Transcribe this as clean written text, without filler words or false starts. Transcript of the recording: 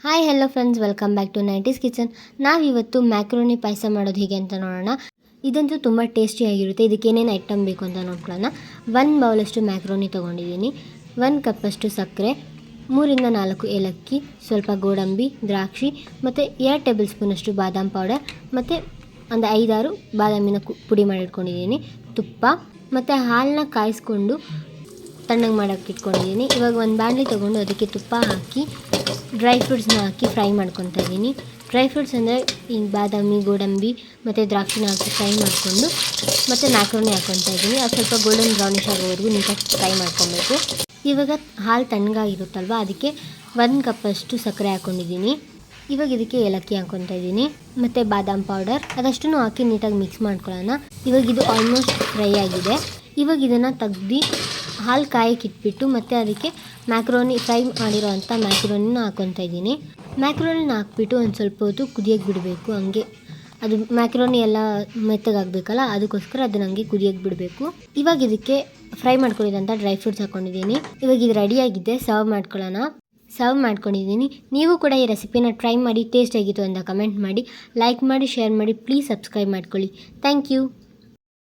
Hi hello friends, welcome back to nineties kitchen. ನಾವಿವತ್ತು macaroni ಪಾಯಸ ಮಾಡೋದು ಹೇಗೆ ಅಂತ ನೋಡೋಣ. ಇದಂತೂ ತುಂಬ ಟೇಸ್ಟಿಯಾಗಿರುತ್ತೆ. ಇದಕ್ಕೆ ಏನೇನು ಐಟಮ್ ಬೇಕು ಅಂತ ನೋಡ್ಕೊಳ್ಳೋಣ. 1 ಬೌಲಷ್ಟು ಮ್ಯಾಕ್ರೋನಿ ತೊಗೊಂಡಿದ್ದೀನಿ, 1 ಕಪ್ಪಷ್ಟು ಸಕ್ಕರೆ, 3 ರಿಂದ 4 ಏಲಕ್ಕಿ, ಸ್ವಲ್ಪ ಗೋಡಂಬಿ, ದ್ರಾಕ್ಷಿ ಮತ್ತು 2 ಟೇಬಲ್ ಸ್ಪೂನಷ್ಟು ಬಾದಾಮ್ ಪೌಡರ್ ಮತ್ತು ಒಂದು 5-6 ಬಾದಾಮಿನ ಪುಡಿ ಮಾಡಿಟ್ಕೊಂಡಿದ್ದೀನಿ, ತುಪ್ಪ ಮತ್ತು ಹಾಲನ್ನ ಕಾಯಿಸ್ಕೊಂಡು ತಣ್ಣಗೆ ಮಾಡೋಕ್ಕೆ ಇಟ್ಕೊಂಡಿದ್ದೀನಿ. ಇವಾಗ ಒಂದು ಬಾಣಲಿ ತೊಗೊಂಡು ಅದಕ್ಕೆ ತುಪ್ಪ ಹಾಕಿ ಡ್ರೈ ಫ್ರೂಟ್ಸ್ನ ಹಾಕಿ ಫ್ರೈ ಮಾಡ್ಕೊತಾ ಇದ್ದೀನಿ. ಡ್ರೈ ಫ್ರೂಟ್ಸ್ ಅಂದರೆ ಈಗ ಬಾದಾಮಿ, ಗೋಡಂಬಿ ಮತ್ತು ದ್ರಾಕ್ಷಿನ ಹಾಕಿ ಫ್ರೈ ಮಾಡಿಕೊಂಡು ಮತ್ತು ಮ್ಯಾಕ್ರೋನಿ ಹಾಕ್ಕೊತಾ ಇದ್ದೀನಿ. ಅದು ಸ್ವಲ್ಪ ಗೋಲ್ಡನ್ ಬ್ರೌನಿಷ್ ಆಗೋವರೆಗೂ ನೀಟಾಗಿ ಫ್ರೈ ಮಾಡ್ಕೊಬೇಕು. ಇವಾಗ ಹಾಲು ತಣ್ಣಗಾಗಿರುತ್ತಲ್ವ, ಅದಕ್ಕೆ 1 ಕಪ್ಪಷ್ಟು ಸಕ್ಕರೆ ಹಾಕ್ಕೊಂಡಿದ್ದೀನಿ. ಇವಾಗ ಇದಕ್ಕೆ ಏಲಕ್ಕಿ ಹಾಕ್ಕೊತಾ ಇದ್ದೀನಿ ಮತ್ತು ಬಾದಾಮ್ ಪೌಡರ್ ಅದಷ್ಟನ್ನು ಹಾಕಿ ನೀಟಾಗಿ ಮಿಕ್ಸ್ ಮಾಡ್ಕೊಳ್ಳೋಣ. ಇವಾಗ ಇದು ಆಲ್ಮೋಸ್ಟ್ ಫ್ರೈ ಆಗಿದೆ. ಇವಾಗ ಇದನ್ನು ತೆಗ್ದು ಹಾಲು ಕಾಯಕ್ಕೆ ಇಟ್ಬಿಟ್ಟು ಮತ್ತು ಅದಕ್ಕೆ ಮ್ಯಾಕ್ರೋನಿ ಫ್ರೈ ಮಾಡಿರೋ ಅಂಥ ಮ್ಯಾಕ್ರೋನಿನ ಹಾಕ್ಕೊತಾ ಇದ್ದೀನಿ. ಮ್ಯಾಕ್ರೋನಿನ ಹಾಕ್ಬಿಟ್ಟು ಒಂದು ಸ್ವಲ್ಪ ಹೊತ್ತು ಕುದಿಯೋಕ್ಕೆ ಬಿಡಬೇಕು. ಹಂಗೆ ಅದು ಮ್ಯಾಕ್ರೋನಿ ಎಲ್ಲ ಮೆತ್ತಗಾಗಬೇಕಲ್ಲ, ಅದಕ್ಕೋಸ್ಕರ ಅದನ್ನ ಹಂಗೆ ಕುದಿಯೋಕ್ಕೆ ಬಿಡಬೇಕು. ಇವಾಗ ಇದಕ್ಕೆ ಫ್ರೈ ಮಾಡ್ಕೊಂಡಿದ್ದಂಥ ಡ್ರೈ ಫ್ರೂಟ್ಸ್ ಹಾಕ್ಕೊಂಡಿದ್ದೀನಿ. ಇವಾಗ ಇದು ರೆಡಿಯಾಗಿದೆ, ಸರ್ವ್ ಮಾಡ್ಕೊಂಡಿದ್ದೀನಿ. ನೀವು ಕೂಡ ಈ ರೆಸಿಪಿನ ಟ್ರೈ ಮಾಡಿ, ಟೇಸ್ಟ್ ಆಗಿತ್ತು ಅಂತ ಕಮೆಂಟ್ ಮಾಡಿ, ಲೈಕ್ ಮಾಡಿ, ಶೇರ್ ಮಾಡಿ, ಪ್ಲೀಸ್ ಸಬ್ಸ್ಕ್ರೈಬ್ ಮಾಡ್ಕೊಳ್ಳಿ. Thank you.